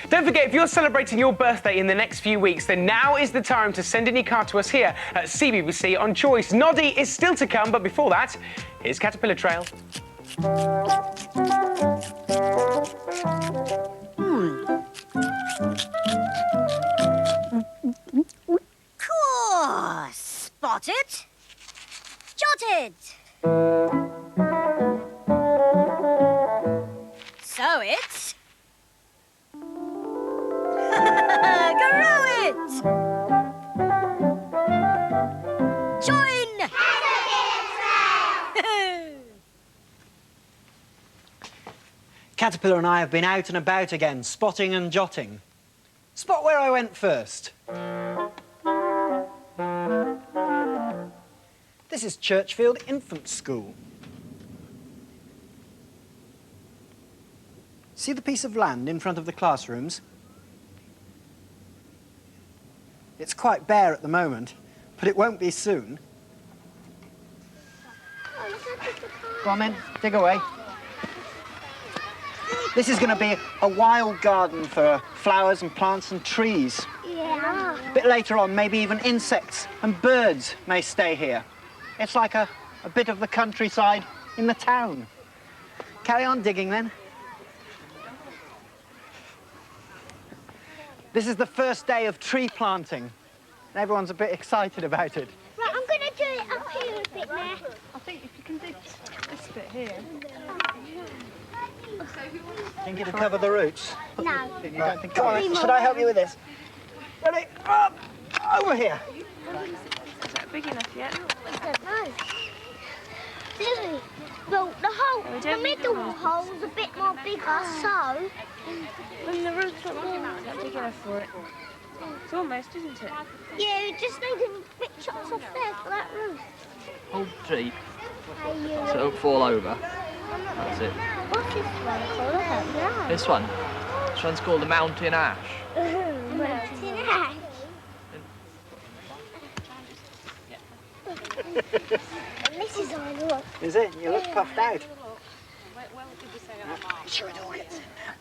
Don't forget, if you're celebrating your birthday in the next few weeks, then now is the time to send in your card to us here at CBBC on Choice. Noddy is still to come, but before that, here's Caterpillar Trail. Course. Spotted. Jotted. So it's... Grow it! Join! Caterpillar and I have been out and about again, spotting and jotting. Spot where I went first. This is Churchfield Infant School. See the piece of land in front of the classrooms? It's quite bare at the moment, but it won't be soon. Go on then, dig away. This is going to be a wild garden for flowers and plants and trees. Yeah. A bit later on, maybe even insects and birds may stay here. It's like a bit of the countryside in the town. Carry on digging then. This is the first day of tree planting. Everyone's a bit excited about it. Right, I'm going to do it up here a bit now. I think if you can dig this bit here. Think it'll cover the roots? No. Right. Come on, should I help you with this? Ready? Up! Over here. Is that big enough yet? I don't know. Lily, well, the middle hole's a bit more bigger, so... When the roots are not big enough for it. It's almost, isn't it? Yeah, we just need a bit chopped off there for that roof. Hold the tree Hey, so it don't fall over. That's it. What's this one called? I don't know. This one. This one's called the Mountain Ash. Mountain ash. And this is our look. Is it? You look puffed out. Sure it all gets in there.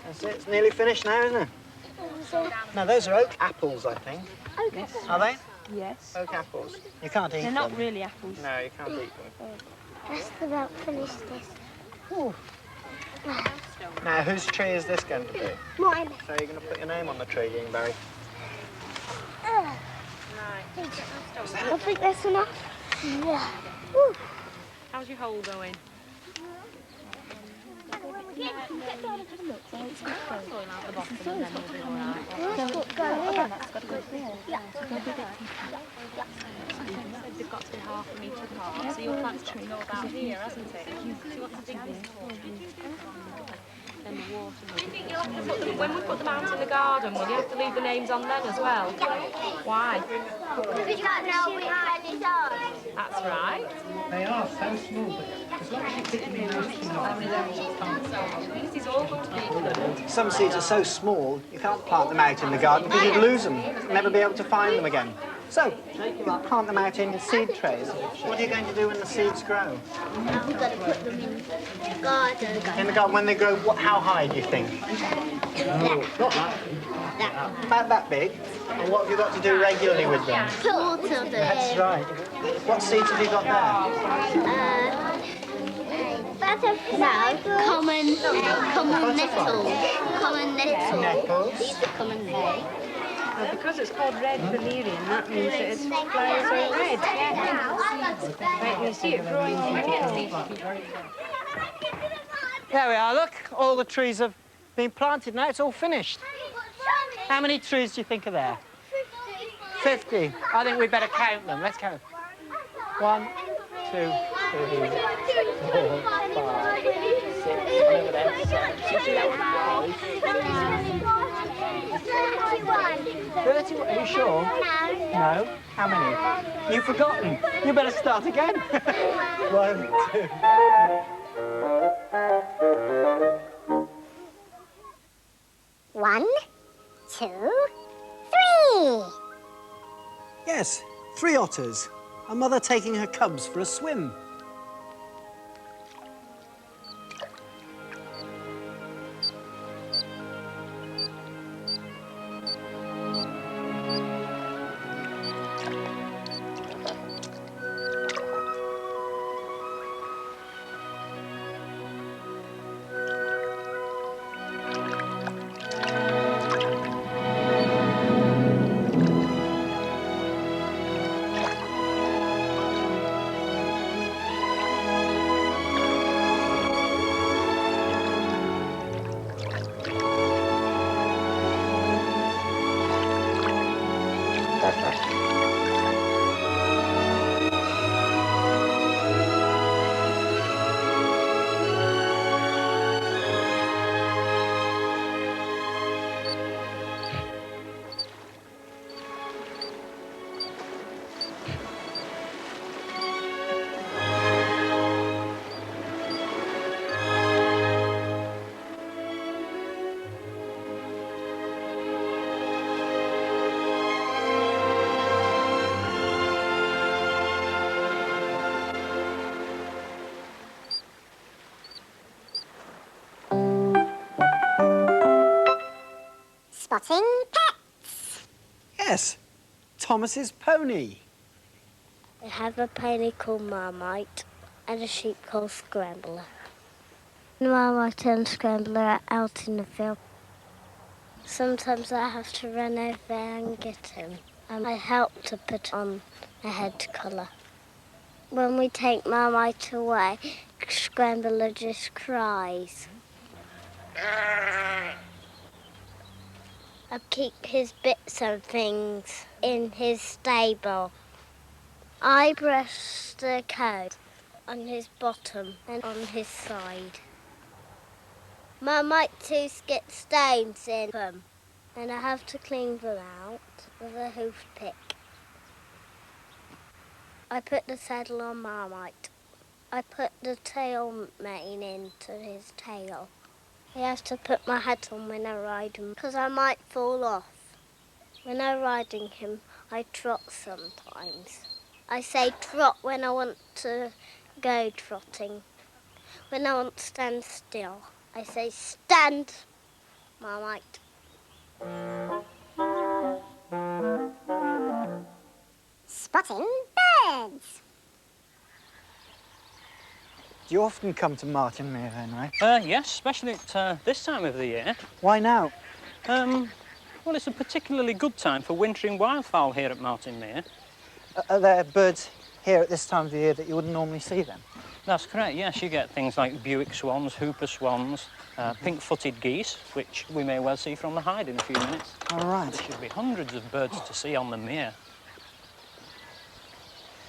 That's it. It's nearly finished now, isn't it? Now, those are oak apples, I think. Okay. Are they? Yes. Oak apples. You can't eat They're them. not really apples. No, you can't eat them. That's about finished this. Now, whose tree is this going to be? Mine. So you're going to put your name on the tree, Barry. I think that's enough. Yeah. Woo. How's your hole going? They've got to be half a metre apart, so your plant's got to go about here, hasn't it? So you want to dig this then the water. Do you think you'll have to put them, when we put them out in the garden, will you have to leave the names on them as well? Why? Because we don't know which one is ours. That's right. They are so small, but as long as you pick them in those This is all going to be. Some seeds are so small, you can't plant them out in the garden because you'd lose them, never be able to find them again. So, you plant them out in seed trays. What are you going to do when the seeds grow? We've got to put them in the garden. In the garden, when they grow, how high do you think? Not that. About that big. And what have you got to do regularly with them? Put water there. That's right. What seeds have you got there? Common nettles. Common nettles. Nettles. These are common nettles. Because it's called red valerian, that means that its flowers are red. Right, you see it growing There we are, look. All the trees have been planted now. It's all finished. How many trees do you think are there? 50. I think we'd better count them. Let's count. 1, 2, 3, 4, 5, 6, over there, 7, 31. Are you sure? No. How many? You've forgotten. You better start again. 1, 2. One, 2, 3. Yes, 3 otters. A mother taking her cubs for a swim. Spotting pets. Yes, Thomas's pony. I have a pony called Marmite and a sheep called Scrambler. Marmite and Scrambler are out in the field. Sometimes I have to run over there and get him. And I help to put on a head collar. When we take Marmite away, Scrambler just cries. I keep his bits and things in his stable. I brush the coat on his bottom and on his side. Marmite too get stones in them, and I have to clean them out with a hoof pick. I put the saddle on Marmite. I put the tail mane into his tail. I have to put my hat on when I ride him because I might fall off. When I'm riding him, I trot sometimes. I say trot when I want to go trotting. When I want to stand still, I say stand, Marmite. Spotting birds. Do you often come to Martinmere then, Ray? Yes, especially at this time of the year. Why now? Well, it's a particularly good time for wintering wildfowl here at Martinmere. Are there birds here at this time of the year that you wouldn't normally see then? That's correct, yes. You get things like Buick swans, hooper swans, pink-footed geese, which we may well see from the Hyde in a few minutes. All right. There should be hundreds of birds to see on the mere.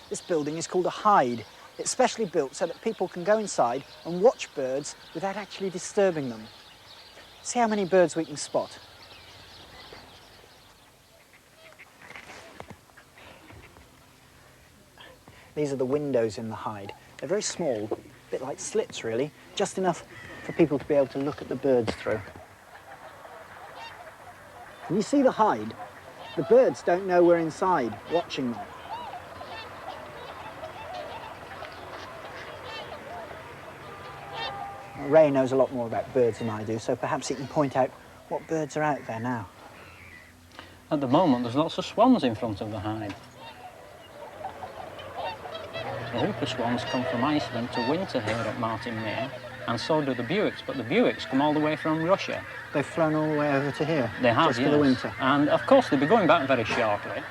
This building is called a Hyde. It's specially built so that people can go inside and watch birds without actually disturbing them. See how many birds we can spot. These are the windows in the Hyde. They're very small, a bit like slits really, just enough for people to be able to look at the birds through. Can you see the Hyde? The birds don't know we're inside watching them. Ray knows a lot more about birds than I do, so perhaps he can point out what birds are out there now. At the moment, there's lots of swans in front of the Hyde. The hooper swans come from Iceland to winter here at Martinmere, and so do the Buicks, but the Buicks come all the way from Russia. They've flown all the way over to here? They have, just yes. for the winter? And of course, they'll be going back very shortly.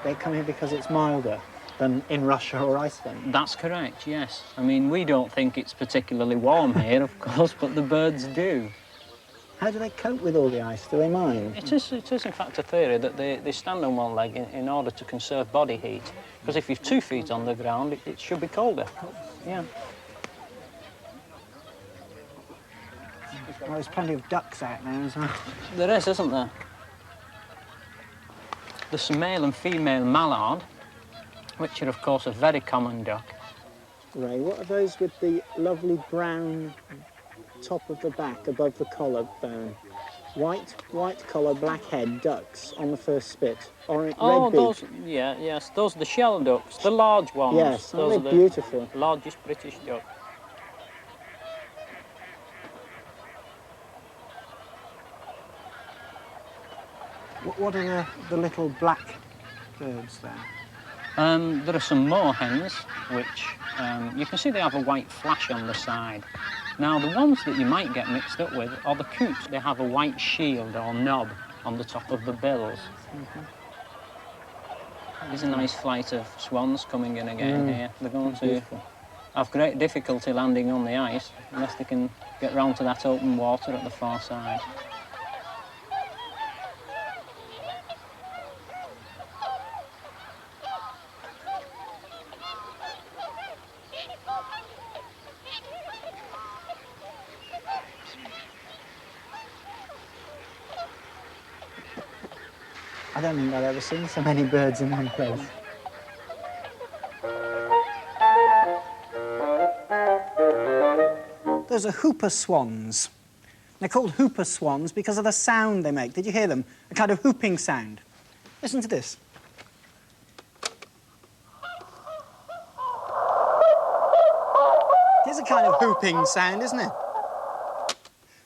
They come here because it's milder than in Russia or Iceland? That's correct, yes. I mean, we don't think it's particularly warm here, of course, but the birds do. How do they cope with all the ice? Do they mind? It is in fact a theory that they stand on one leg in order to conserve body heat. Because if you've 2 feet on the ground, it should be colder. Yeah. Well, there's plenty of ducks out there as well. There is, isn't there? There's some male and female mallard, which are, of course, a very common duck. Ray, what are those with the lovely brown top of the back above the collarbone? White collar, black head ducks on the first spit. Red beak. Those, yes, those are the shell ducks, the large ones. Yes, those aren't they are beautiful? The largest British duck. What are the little black birds there? There are some moorhens, which you can see they have a white flash on the side. Now, the ones that you might get mixed up with are the coots. They have a white shield or knob on the top of the bills. There's a nice flight of swans coming in again here. They're going to have great difficulty landing on the ice unless they can get round to that open water at the far side. I don't think I've ever seen so many birds in one place. Those are hooper swans. They're called hooper swans because of the sound they make. Did you hear them? A kind of whooping sound. Listen to this. It is a kind of whooping sound, isn't it?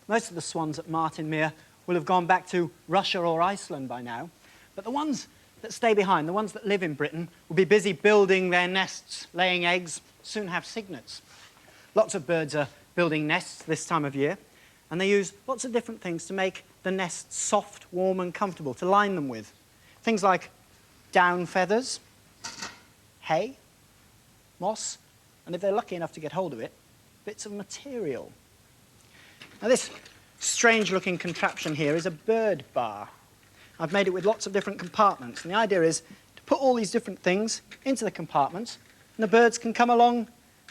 Most of the swans at Martinmere will have gone back to Russia or Iceland by now. But the ones that stay behind, the ones that live in Britain, will be busy building their nests, laying eggs, soon have cygnets. Lots of birds are building nests this time of year, and they use lots of different things to make the nests soft, warm and comfortable, to line them with. Things like down feathers, hay, moss, and if they're lucky enough to get hold of it, bits of material. Now this strange-looking contraption here is a bird bar. I've made it with lots of different compartments, and the idea is to put all these different things into the compartments, and the birds can come along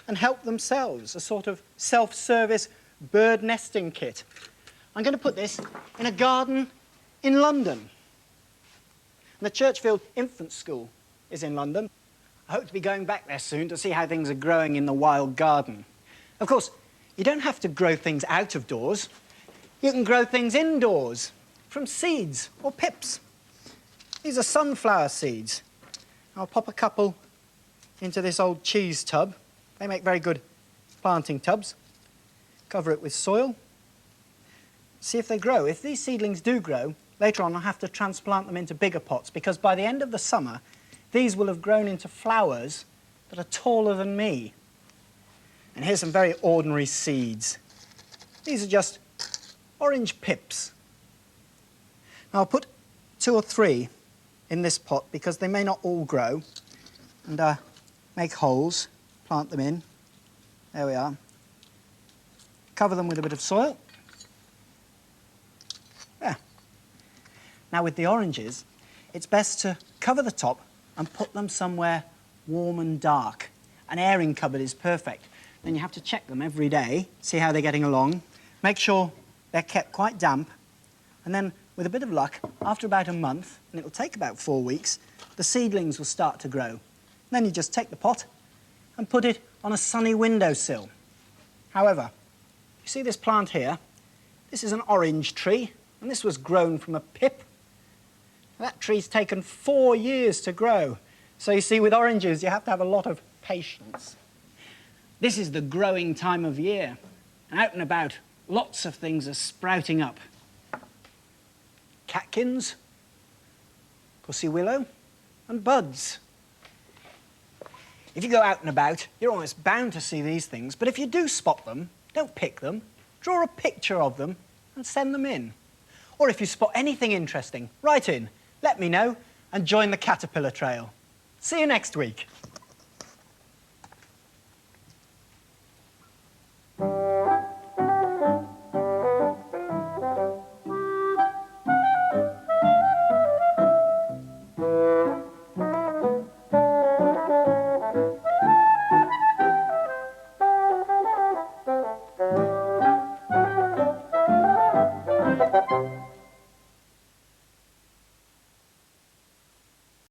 and help themselves, a sort of self-service bird nesting kit. I'm going to put this in a garden in London. And the Churchfield Infant School is in London. I hope to be going back there soon to see how things are growing in the wild garden. Of course, you don't have to grow things out of doors. You can grow things indoors, from seeds or pips. These are sunflower seeds. I'll pop a couple into this old cheese tub. They make very good planting tubs. Cover it with soil. See if they grow. If these seedlings do grow, later on I'll have to transplant them into bigger pots, because by the end of the summer, these will have grown into flowers that are taller than me. And here's some very ordinary seeds. These are just orange pips. Now I'll put 2 or 3 in this pot because they may not all grow, and make holes, plant them in. There we are. Cover them with a bit of soil. There. Now with the oranges, it's best to cover the top and put them somewhere warm and dark. An airing cupboard is perfect. Then you have to check them every day, see how they're getting along, make sure they're kept quite damp, and then with a bit of luck, after about a month, and it'll take about 4 weeks, the seedlings will start to grow. Then you just take the pot and put it on a sunny windowsill. However, you see this plant here? This is an orange tree, and this was grown from a pip. That tree's taken 4 years to grow. So you see, with oranges, you have to have a lot of patience. This is the growing time of year. And out and about, lots of things are sprouting up. Catkins, pussy willow, and buds. If you go out and about, you're almost bound to see these things, but if you do spot them, don't pick them, draw a picture of them and send them in. Or if you spot anything interesting, write in, let me know, and join the Caterpillar Trail. See you next week.